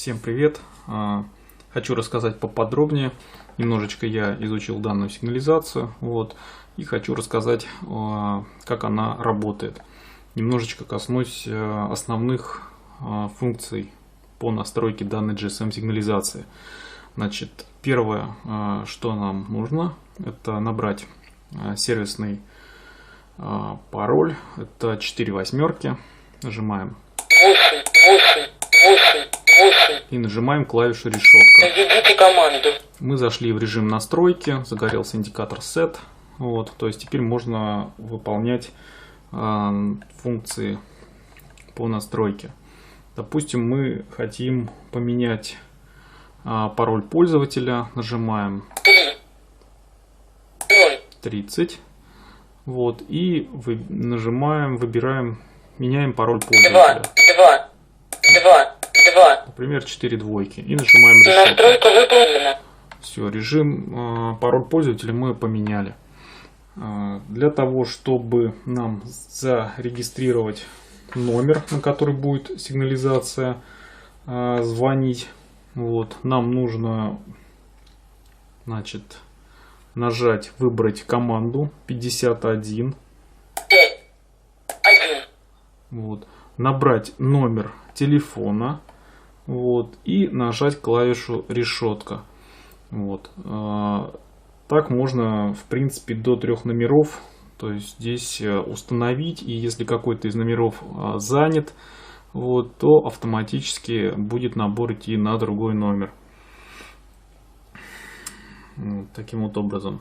Всем привет! Хочу рассказать поподробнее. Немножечко я изучил данную сигнализацию, и хочу рассказать, как она работает. Немножечко коснусь основных функций по настройке данной GSM сигнализации. Значит, первое, что нам нужно, это набрать сервисный пароль. Это 4 восьмерки. Нажимаем. И нажимаем клавишу решетка. Введите команду. Мы зашли в режим настройки, загорелся индикатор Set. То есть теперь можно выполнять функции по настройке. Допустим, мы хотим поменять пароль пользователя. Нажимаем 30. И выбираем, меняем пароль пользователя. 2. Например, 4 двойки. И нажимаем решетку. Настройка выполнена. Все, режим, пароль пользователя мы поменяли. Для того, чтобы нам зарегистрировать номер, на который будет сигнализация звонить, нам нужно, нажать, выбрать команду 51. 1. Набрать номер телефона. И нажать клавишу решетка. Так можно, в принципе, до 3 номеров. То есть здесь установить. И если какой-то из номеров занят, то автоматически будет набор идти на другой номер. Таким образом.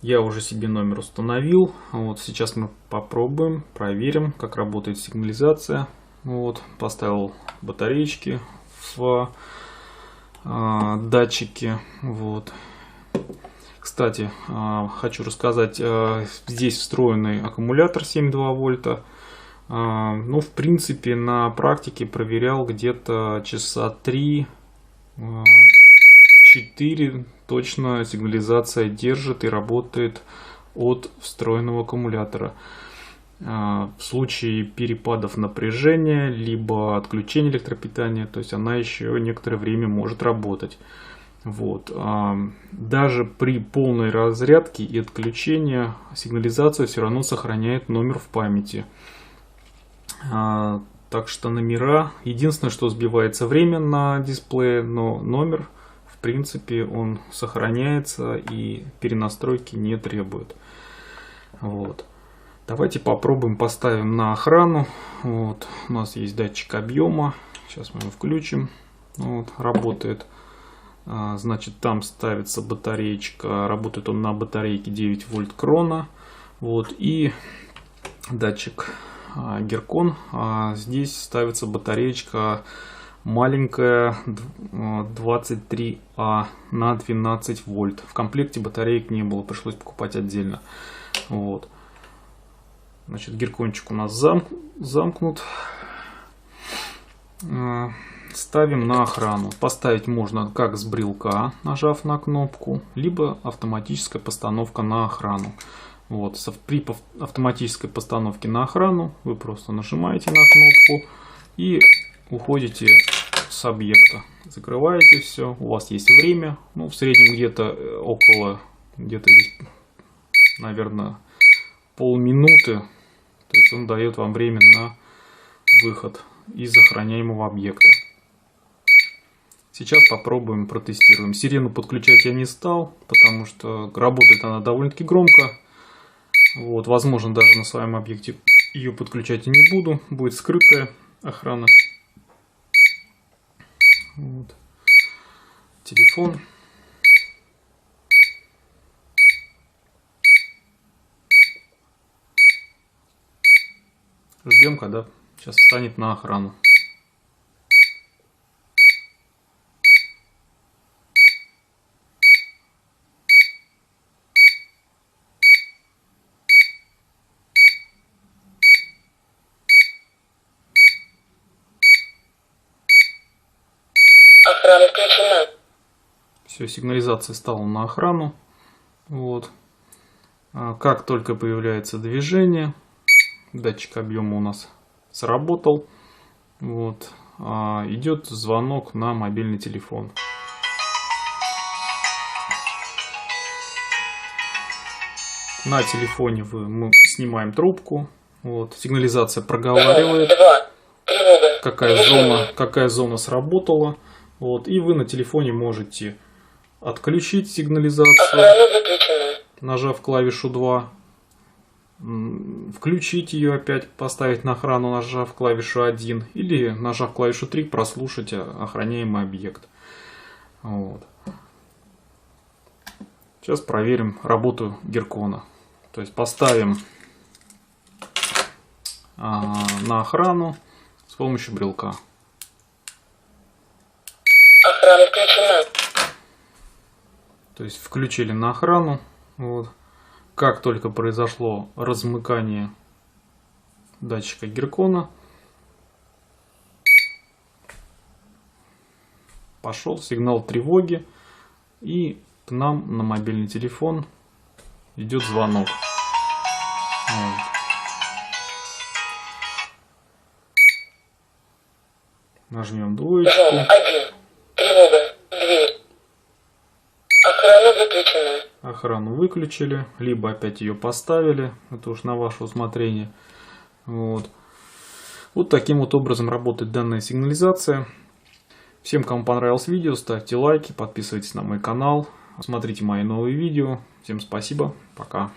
Я уже себе номер установил. Сейчас мы попробуем, проверим, как работает сигнализация. Поставил батареечки в датчики. Кстати, хочу рассказать, здесь встроенный аккумулятор 7,2 вольта. В принципе, на практике проверял где-то часа 3-4 точно сигнализация держит и работает от встроенного аккумулятора. В случае перепадов напряжения, либо отключения электропитания, то есть она еще некоторое время может работать. Даже при полной разрядке и отключении сигнализация все равно сохраняет номер в памяти. Так что номера, единственное, что сбивается время на дисплее, но номер, в принципе, он сохраняется и перенастройки не требует. Давайте попробуем, поставим на охрану. У нас есть датчик объема. Сейчас мы его включим. Работает. Значит, там ставится батареечка. Работает он на батарейке 9 вольт крона. И датчик Геркон. Здесь ставится батареечка маленькая 23А на 12 вольт. В комплекте батареек не было. Пришлось покупать отдельно. Значит, геркончик у нас замкнут. Ставим на охрану. Поставить можно как с брелка, нажав на кнопку, либо автоматическая постановка на охрану. При автоматической постановке на охрану вы просто нажимаете на кнопку и уходите с объекта. Закрываете все. У вас есть время. В среднем где-то здесь, наверное, полминуты. То есть он дает вам время на выход из охраняемого объекта. Сейчас попробуем, протестируем. Сирену подключать я не стал, потому что работает она довольно-таки громко. Возможно, даже на своем объекте ее подключать и не буду. Будет скрытая охрана. Телефон. Ждем, когда сейчас встанет на охрану. Охрана включена. Все, сигнализация стала на охрану. Как только появляется движение, датчик объема у нас сработал. идет звонок на мобильный телефон. На телефоне мы снимаем трубку. Вот, сигнализация проговаривает, какая зона сработала. Вот, и вы на телефоне можете отключить сигнализацию, нажав клавишу 2. Включить ее опять, поставить на охрану, нажав клавишу 1. Или нажав клавишу 3, прослушать охраняемый объект. Вот. Сейчас проверим работу Геркона. То есть поставим на охрану с помощью брелка. Охрана включена. То есть включили на охрану. Вот. Как только произошло размыкание датчика Геркона, пошел сигнал тревоги, и к нам на мобильный телефон идет звонок. Вот. Нажмем двоечку. 1. Тревога. Дверь. Охрана выключена. Охрану выключили, либо опять ее поставили. Это уж на ваше усмотрение. Вот таким вот образом работает данная сигнализация. Всем, кому понравилось видео, ставьте лайки, подписывайтесь на мой канал, смотрите мои новые видео. Всем спасибо, пока.